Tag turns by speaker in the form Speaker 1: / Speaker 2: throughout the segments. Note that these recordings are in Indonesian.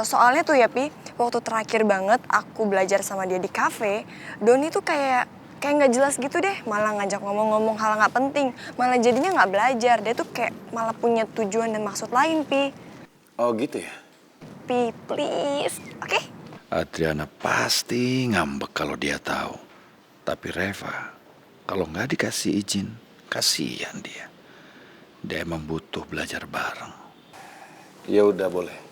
Speaker 1: Soalnya tuh ya Pi, waktu terakhir banget aku belajar sama dia di kafe, Doni tuh kayak nggak jelas gitu deh, malah ngajak ngomong-ngomong hal nggak penting, malah jadinya nggak belajar. Dia tuh kayak malah punya tujuan dan maksud lain, Pi.
Speaker 2: Oh gitu ya?
Speaker 1: Pi, please, oke?
Speaker 3: Adriana pasti ngambek kalau dia tahu. Tapi Reva, kalau nggak dikasih izin, kasihan dia. Dia emang butuh belajar bareng.
Speaker 2: Ya udah boleh.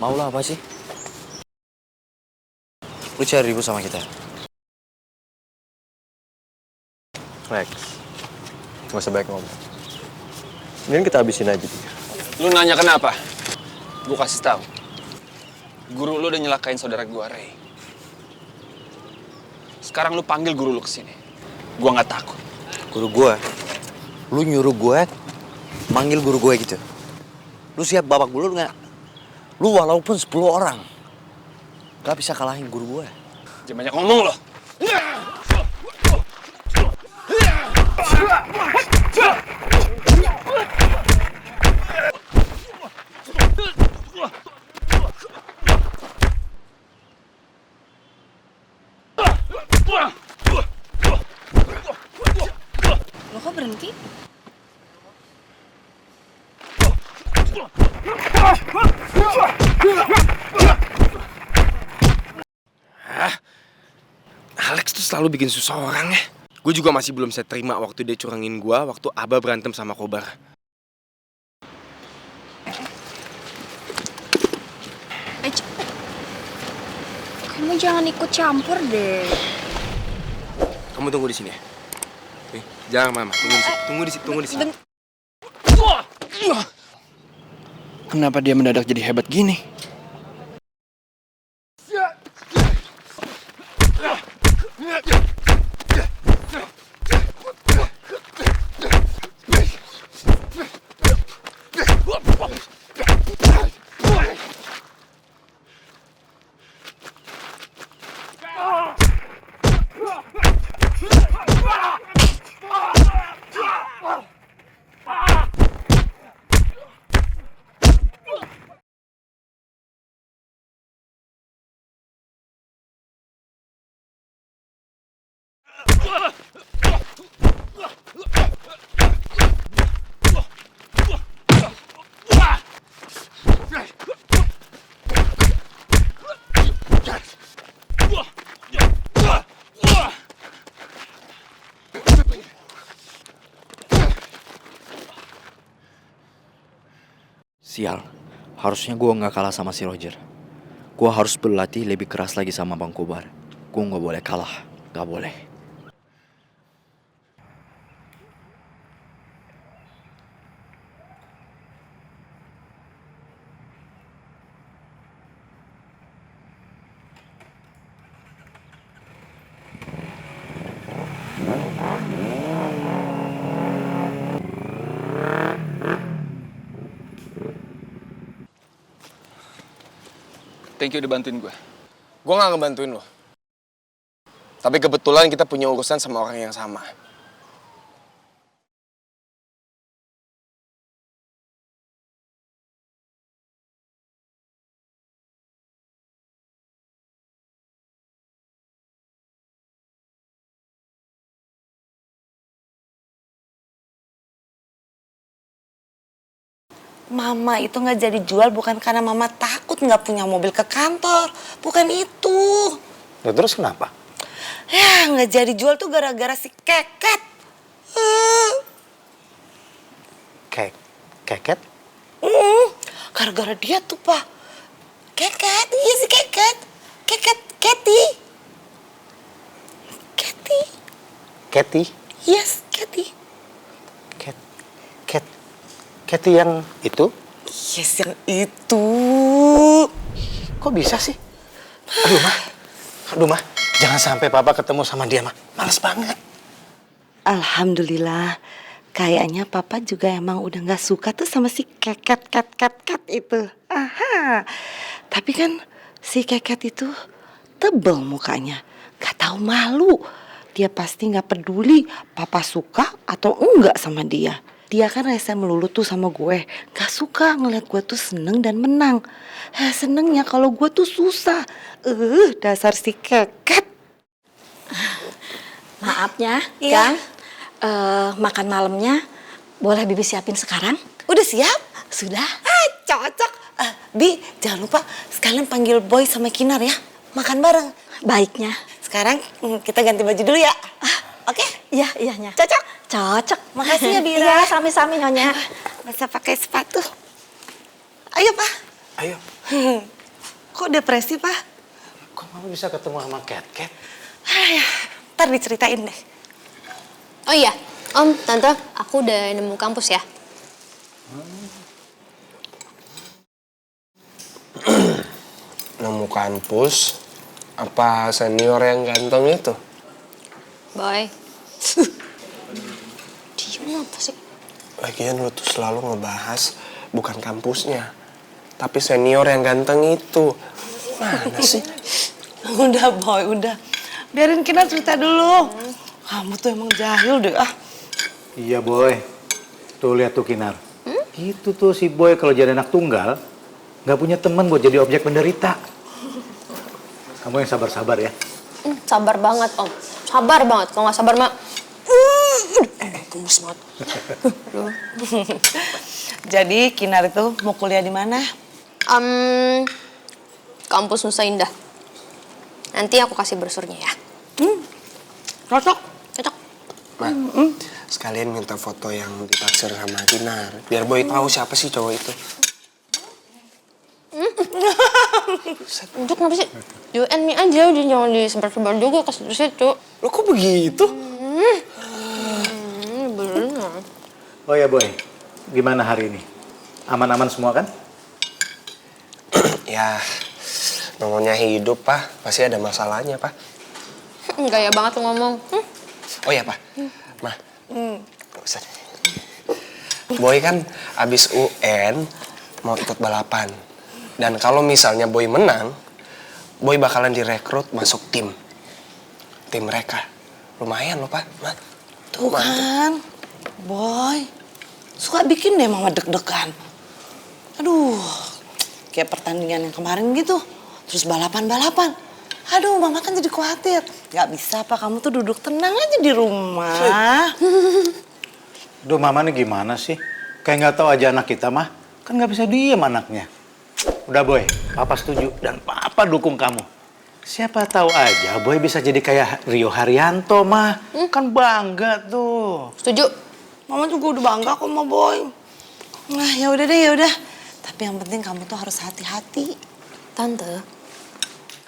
Speaker 4: Mau lah apa sih? Lu cari ribut sama kita?
Speaker 5: Lex, gak usah banyak ngomong. Mending kita habisin aja dia.
Speaker 6: Lu nanya kenapa? Gue kasih tahu. Guru lu udah nyelakain saudara gue, Ray. Sekarang lu panggil guru lu kesini. Gue nggak takut.
Speaker 4: Guru gue? Lu nyuruh gue manggil guru gue gitu? Lu siap babak belur nggak? Lu walaupun 10 orang gak bisa kalahin guru gue.
Speaker 6: Jangan banyak ngomong lo.
Speaker 1: Lo kok berhenti?
Speaker 5: Alex tuh selalu bikin susah orang ya. Gue juga masih belum bisa terima waktu dia curangin gue waktu Abah berantem sama Kobar.
Speaker 1: Kamu jangan ikut campur deh.
Speaker 5: Kamu tunggu di sini ya. Nih, jangan mama, tunggu di sini. Kenapa dia mendadak jadi hebat gini?
Speaker 4: Sial, harusnya gue nggak kalah sama si Roger. Gue harus berlatih lebih keras lagi sama Bang Kobar. Gue nggak boleh kalah, nggak boleh.
Speaker 6: Thank you udah bantuin gue.
Speaker 5: Gue gak ngebantuin lo. Tapi kebetulan kita punya urusan sama orang yang sama.
Speaker 7: Mama itu nggak jadi jual bukan karena mama takut nggak punya mobil ke kantor, bukan itu.
Speaker 2: Ya terus kenapa?
Speaker 7: Ya nggak jadi jual tuh gara-gara si Keket.
Speaker 2: Keket?
Speaker 7: Gara-gara dia tuh Pak. Keket, iya si Keket. Keket, Keti. Kathy.
Speaker 2: Kathy?
Speaker 7: Yes, Kathy.
Speaker 2: Kathy yang itu?
Speaker 7: Yes, yang itu.
Speaker 2: Kok bisa sih? Aduh, mah. Jangan sampai papa ketemu sama dia, mah. Males banget.
Speaker 7: Alhamdulillah. Kayaknya papa juga emang udah gak suka tuh sama si keket itu. Aha. Tapi kan si keket itu tebel mukanya. Gak tahu malu. Dia pasti gak peduli papa suka atau enggak sama dia. Dia kan rese melulu tuh sama gue. Gak suka ngeliat gue tuh seneng dan menang. Senengnya kalau gue tuh susah. Dasar si keket.
Speaker 8: Maafnya,
Speaker 7: Iya.
Speaker 8: Kang. Makan malamnya boleh Bibi siapin sekarang?
Speaker 7: Udah siap?
Speaker 8: Sudah.
Speaker 7: Cocok. Bi, jangan lupa sekalian panggil Boy sama Kinar ya. Makan bareng.
Speaker 8: Baiknya.
Speaker 7: Sekarang kita ganti baju dulu ya. Oke?
Speaker 8: Iya, iyanya.
Speaker 7: Cocok?
Speaker 8: Cocok.
Speaker 7: Makasih ya, Bira.
Speaker 8: Iya, sami-sami Nyonya.
Speaker 7: Masa pakai sepatu. Ayo, Pak.
Speaker 2: Ayo.
Speaker 7: Kok depresi, Pak?
Speaker 2: Kok mama bisa ketemu sama Cat?
Speaker 7: Ntar diceritain deh.
Speaker 9: Oh iya, Om, Tante, aku udah nemu kampus ya.
Speaker 5: Nemu kampus? Apa senior yang ganteng itu?
Speaker 9: Boy. Diem apa sih?
Speaker 5: Lagian lu tuh selalu ngebahas bukan kampusnya, tapi senior yang ganteng itu. Mana sih?
Speaker 7: Udah, Boy, udah. Biarin Kinar cerita dulu. Kamu tuh emang jahil deh,
Speaker 2: Iya, Boy. Tuh, lihat tuh, Kinar. Gitu tuh si Boy kalau jadi anak tunggal, nggak punya teman buat jadi objek penderita. Kamu yang sabar-sabar ya.
Speaker 9: Sabar banget, Om. Sabar banget. Kalau nggak sabar, Mak. Gemes banget.
Speaker 7: Jadi Kinar itu mau kuliah di mana?
Speaker 9: Kampus Nusa Indah. Nanti aku kasih brosurnya ya.
Speaker 7: Cocok.
Speaker 9: Cocok.
Speaker 5: Ma, sekalian minta foto yang ditaksir sama Kinar, biar Boy tahu siapa sih cowok itu.
Speaker 9: Untuk kenapa sih? You and me aja, udah jangan disebar-sebar juga ke situ.
Speaker 5: Lo kok begitu?
Speaker 9: Bener.
Speaker 2: Oh ya, Boy. Gimana hari ini? Aman-aman semua kan?
Speaker 5: Ya, namanya hidup, Pak. Pasti ada masalahnya, Pak.
Speaker 9: Gaya banget lo ngomong.
Speaker 5: Oh ya, Pak. Ma, gak usah. Boy kan abis UN mau ikut balapan. Dan kalau misalnya Boy menang, Boy bakalan direkrut masuk tim mereka. Lumayan loh, Pak. Ma.
Speaker 7: Tuh kan, Boy. Suka bikin deh mama deg-degan. Aduh, kayak pertandingan yang kemarin gitu. Terus balapan-balapan. Aduh, mama kan jadi khawatir. Gak bisa, Pak. Kamu tuh duduk tenang aja di rumah.
Speaker 2: Duh, mama nih gimana sih? Kayak nggak tahu aja anak kita, mah. Kan nggak bisa diem anaknya. Udah, Boy. Papa setuju dan papa dukung kamu. Siapa tahu aja Boy bisa jadi kayak Rio Haryanto, mah. Kan bangga tuh.
Speaker 9: Setuju?
Speaker 7: Mama juga udah bangga kok sama Boy. Nah, ya udah deh, ya udah. Tapi yang penting kamu tuh harus hati-hati.
Speaker 9: Tante,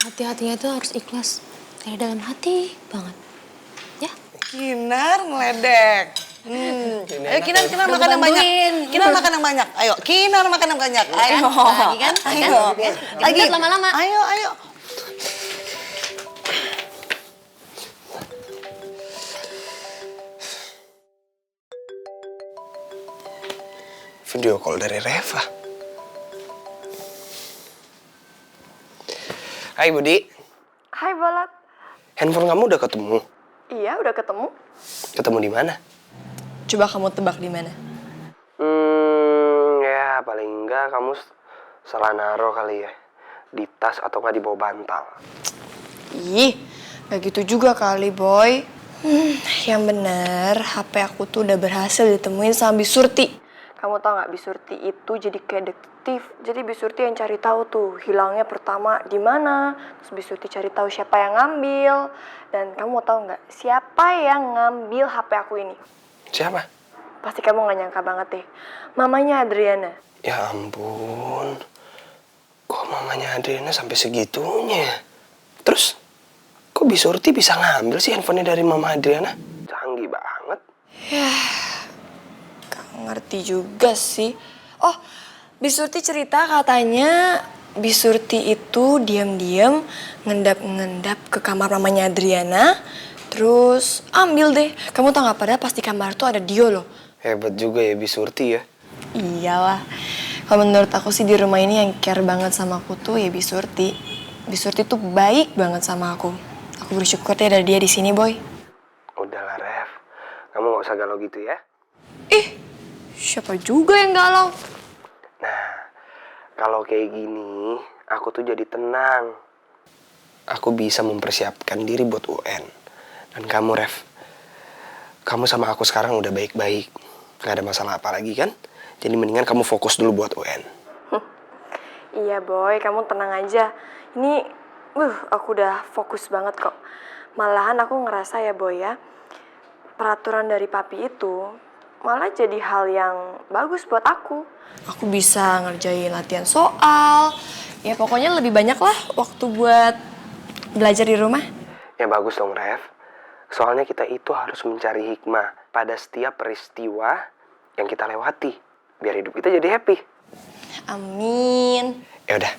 Speaker 9: hati-hatinya itu harus ikhlas. Dari dalam hati banget. Ya?
Speaker 7: Kinar ngeledek. Ayo Kinar makan yang banyak. Kinar makan yang banyak. Ayo, Kinar makan yang banyak. Ayo.
Speaker 9: Lagi kan?
Speaker 7: Ayo.
Speaker 9: Lagi lama-lama.
Speaker 7: Ayo.
Speaker 5: Video call dari Reva. Hai, Budi.
Speaker 1: Hai, Balat.
Speaker 5: Handphone kamu udah ketemu?
Speaker 1: Iya, udah ketemu.
Speaker 5: Ketemu di mana?
Speaker 1: Coba kamu tebak di mana?
Speaker 5: Ya paling enggak kamu salah naro kali ya. Di tas atau nggak di bawah bantal.
Speaker 1: Ih, gak gitu juga kali, Boy. Yang bener, HP aku tuh udah berhasil ditemuin sama Bisurti. Kamu tau gak, Bisurti itu jadi kayak detektif. Jadi Bisurti yang cari tahu tuh hilangnya pertama di mana. Terus Bisurti cari tahu siapa yang ngambil. Dan kamu tahu nggak siapa yang ngambil HP aku ini?
Speaker 5: Siapa?
Speaker 1: Pasti kamu gak nyangka banget deh. Mamanya Adriana.
Speaker 5: Ya ampun. Kok mamanya Adriana sampai segitunya? Terus kok Bi Surti bisa ngambil sih handphonenya dari Mama Adriana? Canggih banget.
Speaker 1: Gak ngerti juga sih. Oh, Bisurti cerita katanya Bisurti itu diam-diam ngendap-ngendap ke kamar mamanya Adriana. Terus ambil deh. Kamu tau gak, padahal pas di kamar tuh ada Dio loh.
Speaker 5: Hebat juga ya Bi Surti ya.
Speaker 1: Iyalah. Kalau menurut aku sih di rumah ini yang care banget sama aku tuh ya Bisurti. Bisurti tuh baik banget sama aku. Aku bersyukur deh ada dia di sini, Boy.
Speaker 5: Udahlah, Ref. Kamu gak usah galau gitu ya.
Speaker 1: Ih, siapa juga yang galau?
Speaker 5: Nah, kalau kayak gini, aku tuh jadi tenang. Aku bisa mempersiapkan diri buat UN. Dan kamu, Ref, kamu sama aku sekarang udah baik-baik. Gak ada masalah apa lagi kan? Jadi mendingan kamu fokus dulu buat UN.
Speaker 1: Iya, Boy, kamu tenang aja. Ini, aku udah fokus banget kok. Malahan aku ngerasa ya, Boy ya, peraturan dari papi itu malah jadi hal yang bagus buat aku. Aku bisa ngerjain latihan soal. Ya pokoknya lebih banyak lah waktu buat belajar di rumah.
Speaker 5: Ya bagus dong, Ref. Soalnya kita itu harus mencari hikmah pada setiap peristiwa yang kita lewati. Biar hidup kita jadi happy.
Speaker 1: Amin.
Speaker 5: Ya udah,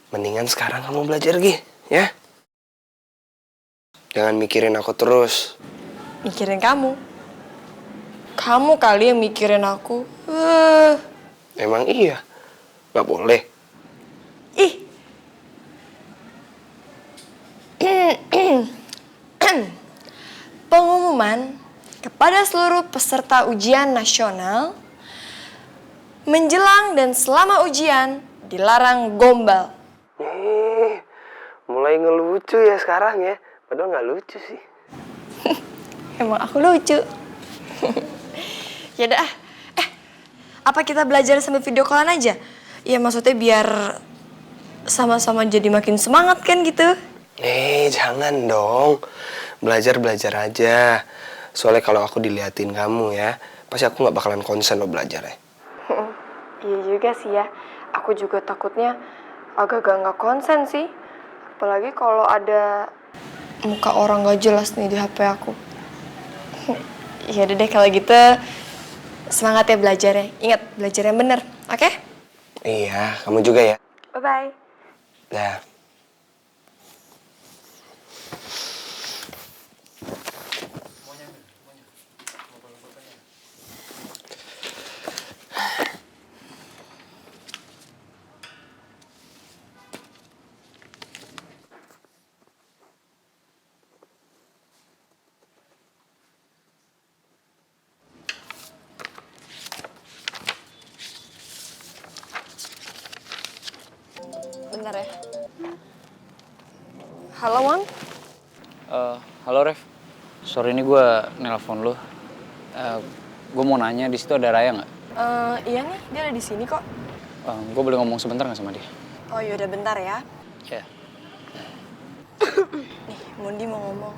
Speaker 5: mendingan sekarang kamu belajar Gi, ya. Jangan mikirin aku terus.
Speaker 1: Mikirin kamu. Kamu kali yang mikirin aku.
Speaker 5: Emang iya? Gak boleh.
Speaker 1: Ih. Pengumuman kepada seluruh peserta ujian nasional. Menjelang dan selama ujian dilarang gombal.
Speaker 5: Mulai ngelucu ya sekarang ya. Padahal gak lucu sih.
Speaker 1: Emang aku lucu. Yaudah, apa kita belajar sambil video callan aja? Ya maksudnya biar sama-sama jadi makin semangat kan gitu.
Speaker 5: Jangan dong. Belajar-belajar aja. Soalnya kalau aku diliatin kamu ya, pasti aku gak bakalan konsen lo belajar ya.
Speaker 1: Iya juga sih ya. Aku juga takutnya agak-agak nggak konsen sih. Apalagi kalau ada muka orang gak jelas nih di HP aku. Ya udah deh kalau gitu. Semangat ya belajarnya. Ingat, belajar yang bener, oke?
Speaker 5: Iya, kamu juga ya.
Speaker 1: Bye-bye.
Speaker 5: Dah.
Speaker 1: Bentar ya. Halo, Mon.
Speaker 6: Halo Ref, sorry ini gue nelpon lo. Gue mau nanya di situ ada Raya nggak?
Speaker 1: Iya nih, dia ada di sini kok.
Speaker 6: Gue boleh ngomong sebentar nggak sama dia?
Speaker 1: Oh yaudah bentar ya.
Speaker 6: Ya.
Speaker 1: Nih, Mondi mau ngomong.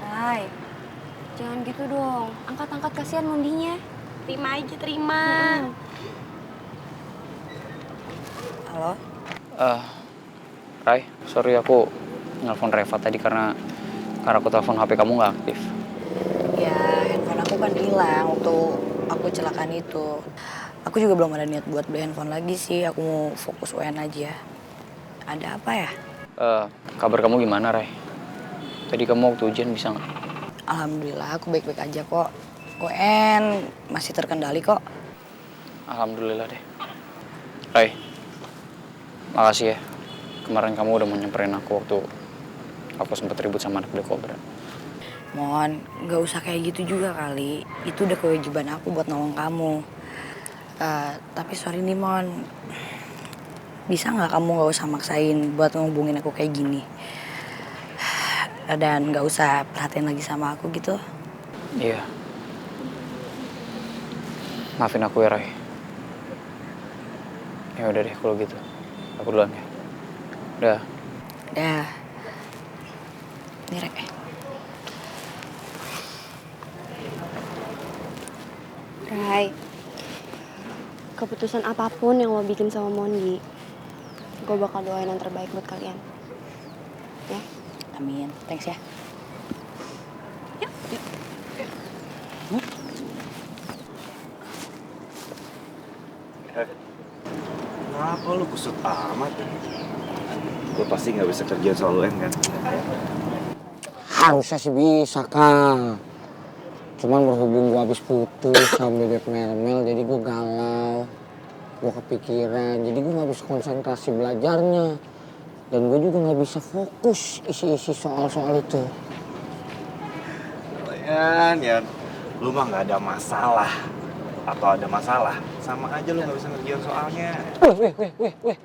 Speaker 9: Rai, jangan gitu dong. Angkat-angkat, kasihan Mondinya. Terima aja, terima.
Speaker 1: Halo?
Speaker 6: Rai, sorry aku nelpon Reva tadi karena aku telepon HP kamu nggak aktif.
Speaker 10: Ya, handphone aku kan hilang waktu aku kecelakaan itu. Aku juga belum ada niat buat beli handphone lagi sih. Aku mau fokus UN aja. Ada apa ya?
Speaker 6: Kabar kamu gimana, Rai? Tadi kamu waktu ujian bisa nggak?
Speaker 10: Alhamdulillah, aku baik-baik aja kok. UN masih terkendali kok.
Speaker 6: Alhamdulillah deh. Rai, makasih ya. Kemarin kamu udah mau nyamperin aku waktu aku sempat ribut sama anak Black Cobra.
Speaker 10: Mon, gak usah kayak gitu juga kali. Itu udah kewajiban aku buat nolong kamu. Tapi sorry nih Mon, bisa gak kamu gak usah maksain buat ngehubungin aku kayak gini? Dan gak usah perhatiin lagi sama aku gitu.
Speaker 6: Iya. Maafin aku ya, Rai. Ya udah deh kalau gitu. Aku duluan ya. Udah.
Speaker 10: Dah. Nih, Rek.
Speaker 9: Rai, keputusan apapun yang lo bikin sama Mondi, gue bakal doain yang terbaik buat kalian.
Speaker 10: Ya. Amin. Thanks ya.
Speaker 11: Kenapa lu kusut amat? Gue pasti nggak bisa kerja soal UN kan?
Speaker 12: Harusnya sih bisa, Kang. Cuman berhubung gue habis putus sama bebek Melmel, jadi gue galau. Gue kepikiran, jadi gue gak bisa konsentrasi belajarnya. Dan gue juga gak bisa fokus isi-isi soal-soal itu.
Speaker 11: Yan, lu mah nggak ada masalah. Atau ada masalah, sama aja lu nggak bisa ngerjain soalnya.
Speaker 12: Weh.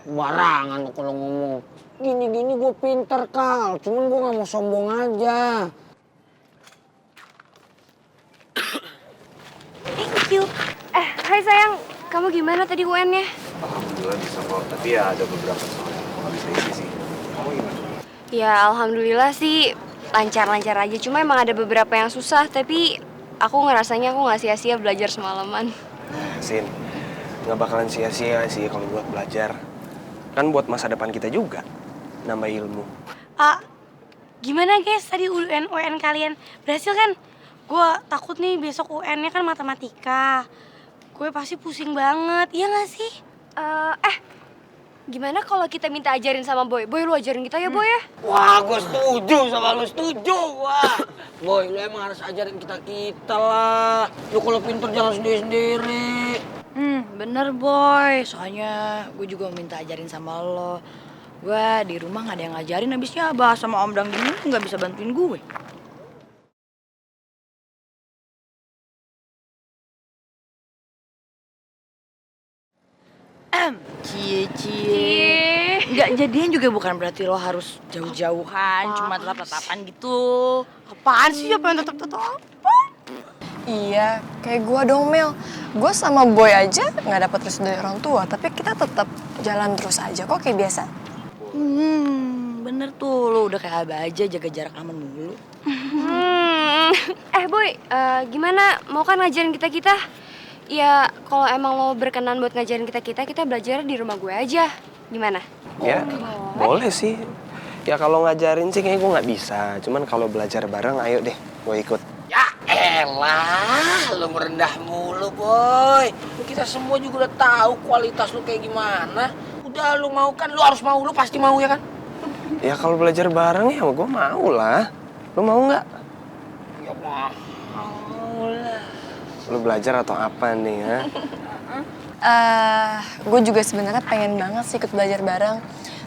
Speaker 12: Barangan lo kalau ngomong. Gini-gini gue pinter, Kal. Cuman gue gak mau sombong aja.
Speaker 13: Thank you. Hai sayang, kamu gimana tadi UN-nya?
Speaker 11: Alhamdulillah bisa kok, tapi ya ada beberapa soal yang nggak bisa isi sih. Kamu gimana?
Speaker 13: Ya alhamdulillah sih lancar-lancar aja. Cuma emang ada beberapa yang susah, tapi aku ngerasanya aku nggak sia-sia belajar semalaman.
Speaker 5: Sin, nggak bakalan sia-sia sih kalau buat belajar. Kan buat masa depan kita juga, nambah ilmu.
Speaker 9: Gimana guys tadi UN kalian? Berhasil kan? Gue takut nih besok UN-nya kan matematika. Gue pasti pusing banget, iya gak sih?
Speaker 13: Gimana kalau kita minta ajarin sama Boy? Boy lu ajarin kita ya Boy ya?
Speaker 12: Wah, gue setuju sama lu, setuju. Wah, Boy, lu emang harus ajarin kita lah. Lu kalau pinter jangan sendiri-sendiri.
Speaker 10: Bener Boy. Soalnya gue juga minta ajarin sama lo. Gue di rumah gak ada yang ngajarin, habisnya Abah sama Om Dang gini gak bisa bantuin gue. Cie. Nggak jadian juga bukan berarti lo harus jauh-jauhan, cuma tetap-tetapan gitu.
Speaker 9: Apaan sih apa yang tetap-tetap?
Speaker 1: Iya, kayak gue dong Mel. Gue sama Boy aja nggak dapet restu dari orang tua, tapi kita tetap jalan terus aja kok kayak biasa.
Speaker 10: Bener tuh, lo udah kayak Abah aja jaga jarak aman mulu.
Speaker 13: Boy, gimana? Mau kan ngajarin kita-kita? Ya, kalau emang lo berkenan buat ngajarin kita belajar di rumah gue aja. Gimana?
Speaker 5: Ya, boleh sih. Ya kalau ngajarin sih kayaknya gue nggak bisa. Cuman kalau belajar bareng, ayo deh, gue ikut.
Speaker 12: Ya elah, lu merendah mulu, Boy. Kita semua juga udah tahu kualitas lu kayak gimana. Udah lu mau kan, lu harus mau, lu pasti mau ya kan?
Speaker 5: Ya kalau belajar bareng ya gue mau lah. Lu mau nggak?
Speaker 12: Ya mau lah.
Speaker 5: Lu belajar atau apa nih ya?
Speaker 1: Gue juga sebenarnya pengen banget sih ikut belajar bareng.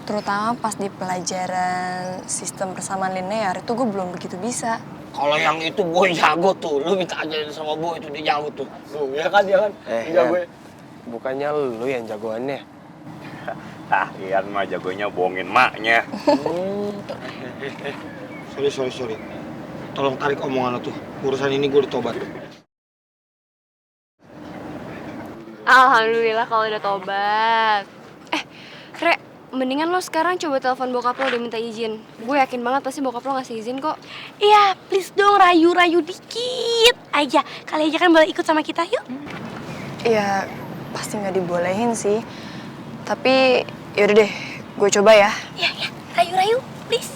Speaker 1: Terutama pas di pelajaran sistem persamaan linear itu gue belum begitu bisa.
Speaker 12: Kalau yang itu Boy jago tuh, lu minta ajarin sama Boy itu dia jago tuh. Lu ya kan, dia kan? Jago ya.
Speaker 5: Bukannya lu yang jagoannya?
Speaker 11: Ian mah jagonya bohongin maknya.
Speaker 12: Sorry. Tolong tarik omongan lu tuh. Urusan ini gue udah tobat.
Speaker 13: Alhamdulillah kalau udah tobat. Kre, mendingan lo sekarang coba telepon bokap lo udah minta izin. Gue yakin banget pasti bokap lo ngasih izin kok.
Speaker 9: Iya, please dong rayu-rayu dikit aja. Kali aja kan boleh ikut sama kita, yuk.
Speaker 1: Ya pasti nggak dibolehin sih. Tapi yaudah deh, gue coba ya.
Speaker 9: Iya, rayu-rayu, please.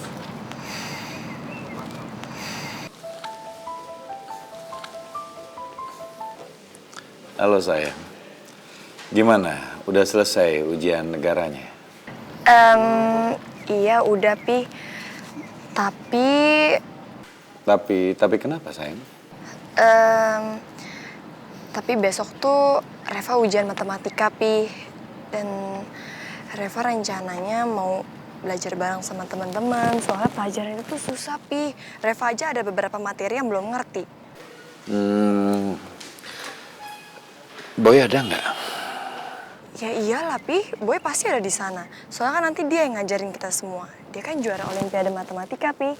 Speaker 3: Halo sayang, gimana? Udah selesai ujian negaranya?
Speaker 1: Iya udah Pi.
Speaker 3: Tapi kenapa sayang?
Speaker 1: Tapi besok tuh Reva ujian matematika Pi. Dan Reva rencananya mau belajar bareng sama teman-teman. Soalnya pelajaran itu tuh susah Pi. Reva aja ada beberapa materi yang belum ngerti.
Speaker 3: Boy ada nggak?
Speaker 1: Ya iyalah Pi, Boy pasti ada di sana. Soalnya kan nanti dia yang ngajarin kita semua. Dia kan juara olimpiade matematika Pi.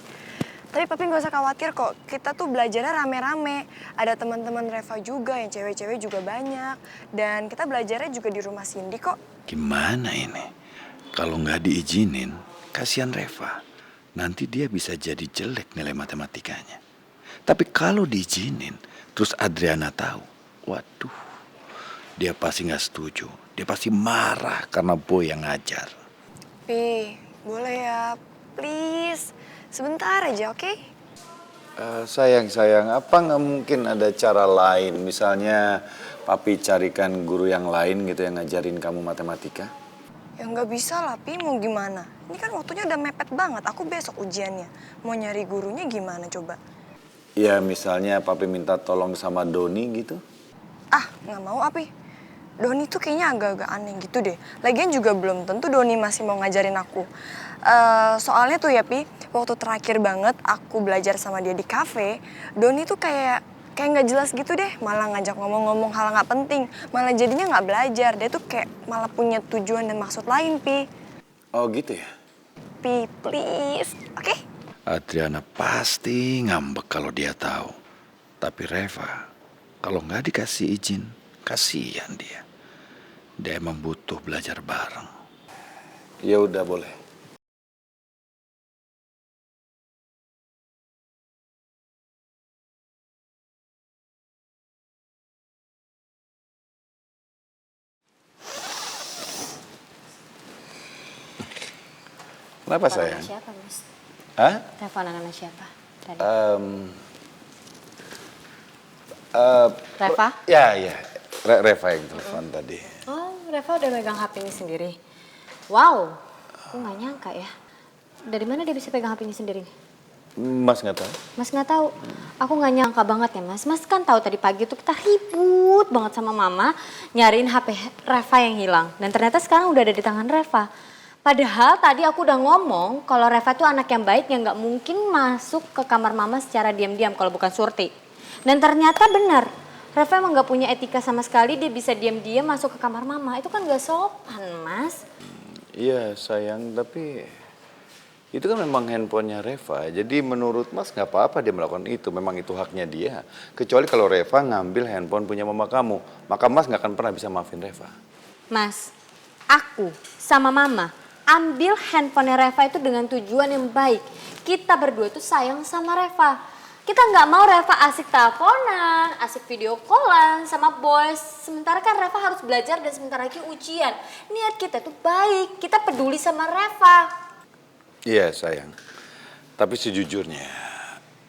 Speaker 1: Tapi Papi nggak usah khawatir kok, kita tuh belajarnya rame-rame. Ada teman-teman Reva juga, yang cewek-cewek juga banyak. Dan kita belajarnya juga di rumah Cindy kok.
Speaker 3: Gimana ini? Kalau nggak diizinin, kasihan Reva. Nanti dia bisa jadi jelek nilai matematikanya. Tapi kalau diizinin, terus Adriana tahu, waduh, dia pasti nggak setuju. Dia pasti marah karena Boy yang ngajar.
Speaker 1: Pi, boleh ya please. Sebentar aja, oke?
Speaker 3: Sayang, apa nggak mungkin ada cara lain? Misalnya papi carikan guru yang lain gitu yang ngajarin kamu matematika?
Speaker 1: Ya nggak bisa lah, Pi. Mau gimana? Ini kan waktunya udah mepet banget. Aku besok ujiannya. Mau nyari gurunya gimana coba?
Speaker 3: Ya misalnya papi minta tolong sama Doni gitu.
Speaker 1: Ah, nggak mau, Api. Doni tuh kayaknya agak-agak aneh gitu deh. Lagian juga belum tentu Doni masih mau ngajarin aku. Soalnya tuh ya, Pi, waktu terakhir banget aku belajar sama dia di kafe, Doni tuh kayak nggak jelas gitu deh. Malah ngajak ngomong-ngomong hal nggak penting. Malah jadinya nggak belajar. Dia tuh kayak malah punya tujuan dan maksud lain, Pi.
Speaker 3: Oh gitu ya?
Speaker 1: Pi, please. Oke?
Speaker 3: Adriana pasti ngambek kalau dia tahu. Tapi Reva, kalau nggak dikasih izin, kasihan dia. Dia emang butuh belajar bareng. Ya udah boleh. Kenapa sayang?
Speaker 8: Siapa, Mas?
Speaker 3: Hah?
Speaker 8: Teleponan sama siapa? Tadi. Reva?
Speaker 3: Ya. Reva yang telepon tadi.
Speaker 8: Oh, Reva udah megang HP ini sendiri. Wow, aku nggak nyangka ya. Dari mana dia bisa pegang HP ini sendiri?
Speaker 3: Mas nggak tahu?
Speaker 8: Mas nggak tahu. Aku nggak nyangka banget ya, Mas. Mas kan tahu tadi pagi tuh kita ribut banget sama Mama nyariin HP Reva yang hilang. Dan ternyata sekarang udah ada di tangan Reva. Padahal tadi aku udah ngomong kalau Reva tuh anak yang baik yang nggak mungkin masuk ke kamar Mama secara diam-diam kalau bukan Surti. Dan ternyata benar, Reva emang nggak punya etika sama sekali, dia bisa diam-diam masuk ke kamar Mama. Itu kan nggak sopan, Mas.
Speaker 3: Iya sayang, tapi itu kan memang handphonenya Reva. Jadi menurut Mas nggak apa-apa dia melakukan itu. Memang itu haknya dia. Kecuali kalau Reva ngambil handphone punya mama kamu. Maka Mas nggak akan pernah bisa maafin Reva.
Speaker 8: Mas, aku sama Mama ambil handphonenya Reva itu dengan tujuan yang baik. Kita berdua itu sayang sama Reva. Kita nggak mau Reva asik teleponan, asik video callan sama boys. Sementara kan Reva harus belajar dan sebentar lagi ujian. Niat kita tuh baik, kita peduli sama Reva.
Speaker 3: Iya sayang. Tapi sejujurnya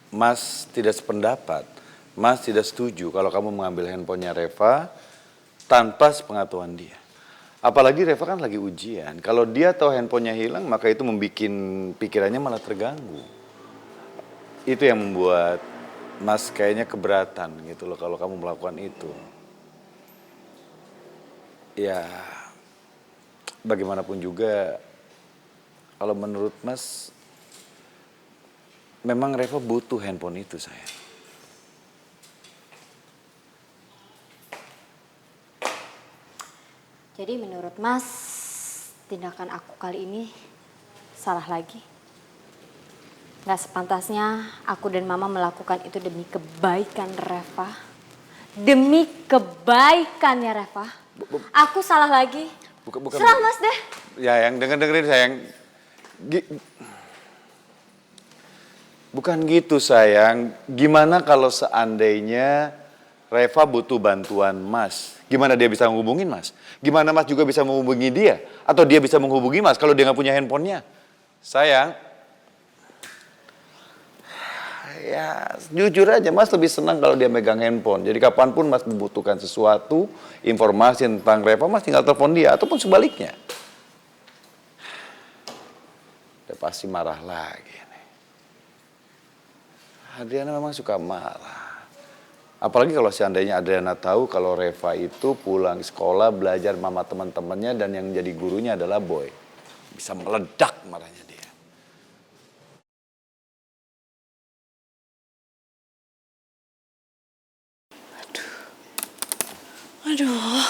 Speaker 3: Mas tidak sependapat. Mas tidak setuju kalau kamu mengambil handphonenya Reva tanpa sepengetahuan dia. Apalagi Reva kan lagi ujian. Kalau dia tahu handphonenya hilang, maka itu membuat pikirannya malah terganggu. Itu yang membuat Mas kayaknya keberatan gitu loh kalau kamu melakukan itu. Ya, bagaimanapun juga, kalau menurut Mas, memang Reva butuh handphone itu sayang.
Speaker 8: Jadi menurut Mas, tindakan aku kali ini salah lagi? Gak sepantasnya aku dan Mama melakukan itu demi kebaikan Reva. Demi kebaikannya Reva. Aku salah lagi.
Speaker 3: Bukan.
Speaker 8: Serah Mas deh.
Speaker 3: Ya yang dengerin sayang. Bukan gitu sayang. Gimana kalau seandainya Reva butuh bantuan Mas? Gimana dia bisa menghubungin Mas? Gimana Mas juga bisa menghubungi dia? Atau dia bisa menghubungi Mas kalau dia nggak punya handphonenya? Sayang, ya jujur aja Mas lebih senang kalau dia megang handphone. Jadi kapanpun Mas membutuhkan sesuatu, informasi tentang Reva, Mas tinggal telepon dia. Ataupun sebaliknya. Dia pasti marah lagi nih. Adriana memang suka marah. Apalagi kalau seandainya Adriana tahu kalau Reva itu pulang sekolah belajar sama teman-temannya dan yang jadi gurunya adalah Boy. Bisa meledak marahnya dia.
Speaker 7: Aduh,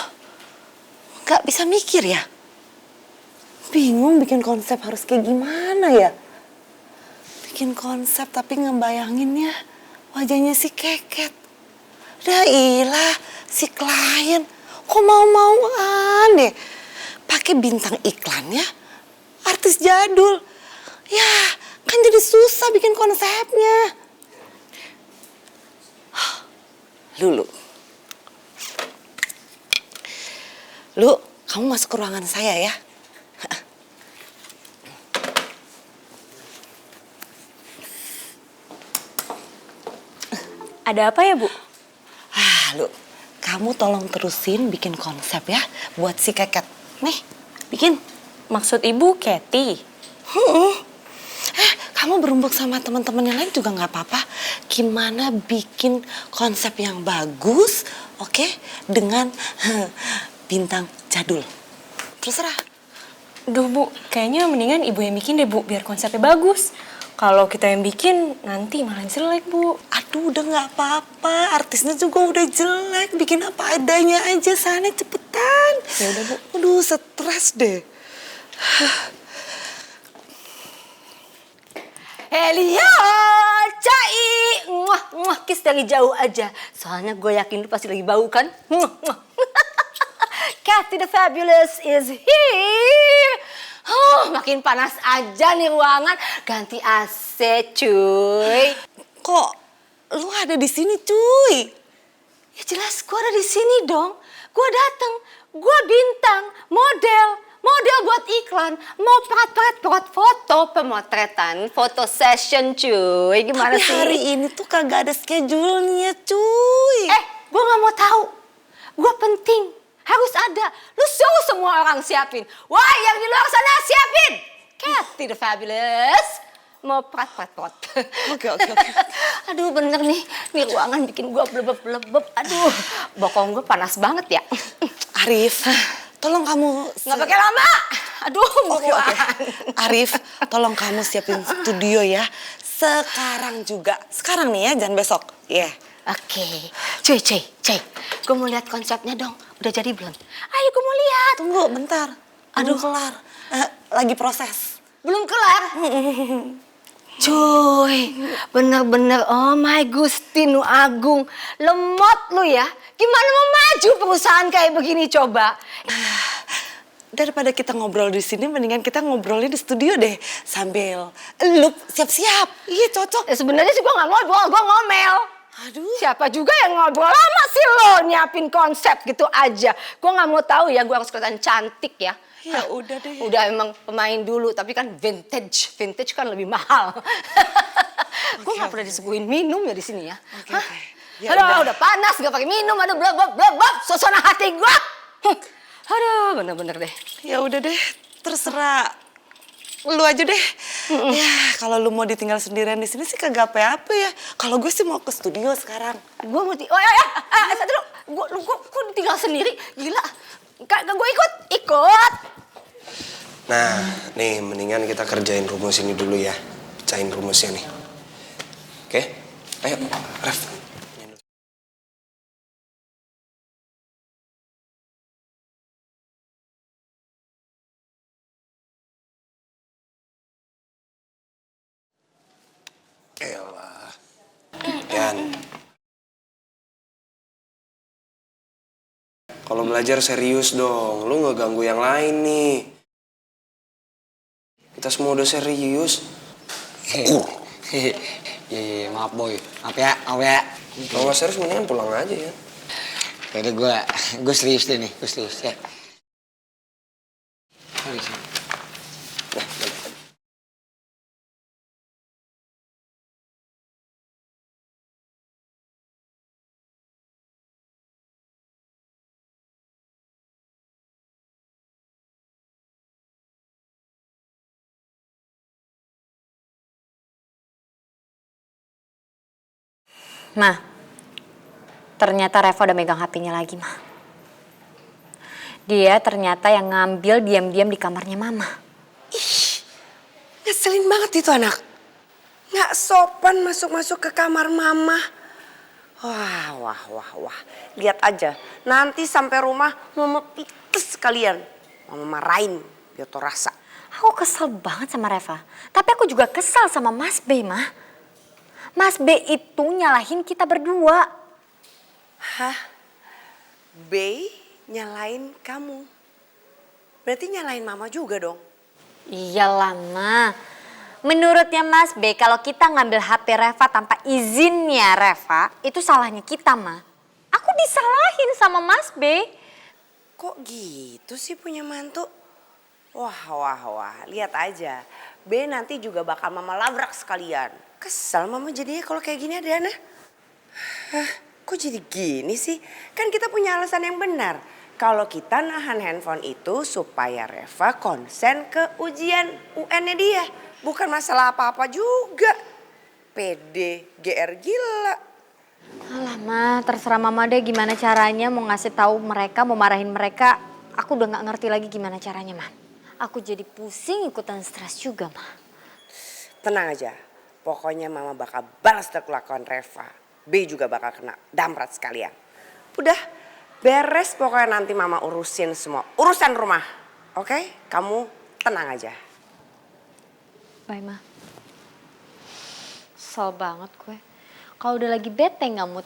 Speaker 7: gak bisa mikir ya. Bingung bikin konsep harus kayak gimana ya. Bikin konsep tapi ngebayanginnya wajahnya si Keket. Dah ilah, si klien kok mau-mauan deh. Pakai bintang iklannya, artis jadul. Ya, kan jadi susah bikin konsepnya. Lulu. Lu, kamu masuk ke ruangan saya ya.
Speaker 9: Ada apa ya, Bu?
Speaker 7: Lu, kamu tolong terusin bikin konsep ya buat si Keket. Nih, bikin.
Speaker 9: Maksud Ibu Kathy?
Speaker 7: Kamu berumbuk sama teman-teman yang lain juga nggak apa-apa. Gimana bikin konsep yang bagus, oke? Dengan bintang jadul. Terserah.
Speaker 9: Duh, Bu, kayaknya mendingan Ibu yang bikin deh, Bu, biar konsepnya bagus. Kalau kita yang bikin, nanti malah jelek, Bu.
Speaker 7: Aduh, udah nggak apa-apa. Artisnya juga udah jelek. Bikin apa adanya aja sana, cepetan.
Speaker 9: Ya udah, Bu.
Speaker 7: Aduh, stres deh.
Speaker 14: Helia, Cai, kiss dari jauh aja. Soalnya gue yakin lu pasti lagi bau kan? Kathy the Fabulous is here. Makin panas aja nih ruangan. Ganti AC, cuy.
Speaker 7: Kok lu ada di sini, cuy?
Speaker 14: Ya jelas gue ada di sini dong. Gue datang, gue bintang, model buat iklan, mau buat foto pemotretan, foto session, cuy. Gimana
Speaker 7: Tapi
Speaker 14: sih?
Speaker 7: hari ini tuh kagak ada schedule-nya, cuy.
Speaker 14: Gue nggak mau tahu. Gue penting, harus ada. Lu suruh semua orang siapin. Wah, yang di luar sana siapin. Kathy the Fabulous. Mau pot.
Speaker 7: Oke.
Speaker 14: Aduh, bener nih ruangan bikin gue blebeb. Aduh, bokong gue panas banget ya.
Speaker 7: Arif, tolong kamu...
Speaker 14: Nggak pakai lama. Aduh,
Speaker 7: Oke. Arif, tolong kamu siapin studio ya. Sekarang juga. Sekarang nih ya, jangan besok. Iya.
Speaker 14: Oke. Cuy. Gue mau lihat konsepnya dong. Udah jadi belum? Ayo, gue mau lihat.
Speaker 7: Tunggu, bentar. Aduh, kelar. Lagi proses.
Speaker 14: Belum kelar? Cuy, bener-bener, oh my Gusti Nu Agung. Lemot lu ya. Gimana mau maju perusahaan kayak begini coba?
Speaker 7: Daripada kita ngobrol di sini, mendingan kita ngobrolnya di studio deh. Sambil lu siap-siap. Iya, cocok.
Speaker 14: Ya sebenarnya sih gue gak ngobrol, gue ngomel.
Speaker 7: Aduh.
Speaker 14: Siapa juga yang ngobrol? Lama sih lo nyiapin konsep gitu aja. Gue gak mau tahu ya, gue harus kelihatan cantik ya.
Speaker 7: Ya udah deh.
Speaker 14: Udah emang pemain dulu, tapi kan vintage. Vintage kan lebih mahal. Gue gak pernah disuguhin minum ya di sini ya.
Speaker 7: Oke. Ya
Speaker 14: Aduh, udah panas gak pakai minum. Aduh, blebeb. Suasana hati gue. Aduh, bener-bener deh.
Speaker 7: Ya udah deh, terserah lu aja deh. Ya, kalau lu mau ditinggal sendirian di sini sih kagak apa-apa ya. Kalau gue sih mau ke studio sekarang.
Speaker 14: Gue mau satu dulu. Gue ditinggal sendiri. Gila. Gue ikut.
Speaker 5: Nah, nih mendingan kita kerjain rumus ini dulu ya. Pecahin rumusnya nih. Oke? Ayo, Ref. Elah. Yan. Kalau belajar serius dong. Lu nggak ganggu yang lain nih. Kita semua udah serius.
Speaker 12: Iya, maaf boy. Maaf ya.
Speaker 5: Kalau nggak serius mendingan pulang aja ya.
Speaker 12: Yaudah gue serius deh nih, gue serius ya.
Speaker 8: Ma, ternyata Reva udah megang HP-nya lagi, Ma. Dia ternyata yang ngambil diam-diam di kamarnya Mama.
Speaker 15: Ngeselin banget itu anak. Nggak sopan masuk-masuk ke kamar Mama. Wah. Lihat aja, nanti sampai rumah Mama pites sekalian. Mama marahin, biar tau rasa.
Speaker 8: Aku kesel banget sama Reva. Tapi aku juga kesel sama Mas B, Ma. Mas B itu nyalahin kita berdua.
Speaker 15: Hah? B nyalain kamu? Berarti nyalain Mama juga dong?
Speaker 8: Iyalah, Ma. Menurutnya Mas B, kalau kita ngambil HP Reva tanpa izinnya Reva, itu salahnya kita, Ma. Aku disalahin sama Mas B.
Speaker 15: Kok gitu sih punya mantu? Wah. Lihat aja. B nanti juga bakal Mama labrak sekalian. Kesel Mama jadinya kalau kayak gini, Adriana. Hah, kok jadi gini sih? Kan kita punya alasan yang benar. Kalau kita nahan handphone itu supaya Reva konsen ke ujian UN-nya dia. Bukan masalah apa-apa juga. PD, GR gila.
Speaker 8: Alah Ma, terserah Mama deh gimana caranya mau ngasih tahu mereka, mau marahin mereka. Aku udah nggak ngerti lagi gimana caranya, Ma. Aku jadi pusing ikutan stres juga, Ma.
Speaker 15: Tenang aja, pokoknya mama bakal balas kelakuan Reva. B juga bakal kena damrat sekalian. Udah, beres pokoknya nanti mama urusin semua urusan rumah. Oke? Kamu tenang aja.
Speaker 8: Bye, Ma. Kesel banget gue. Kalau udah lagi bete nggak mood.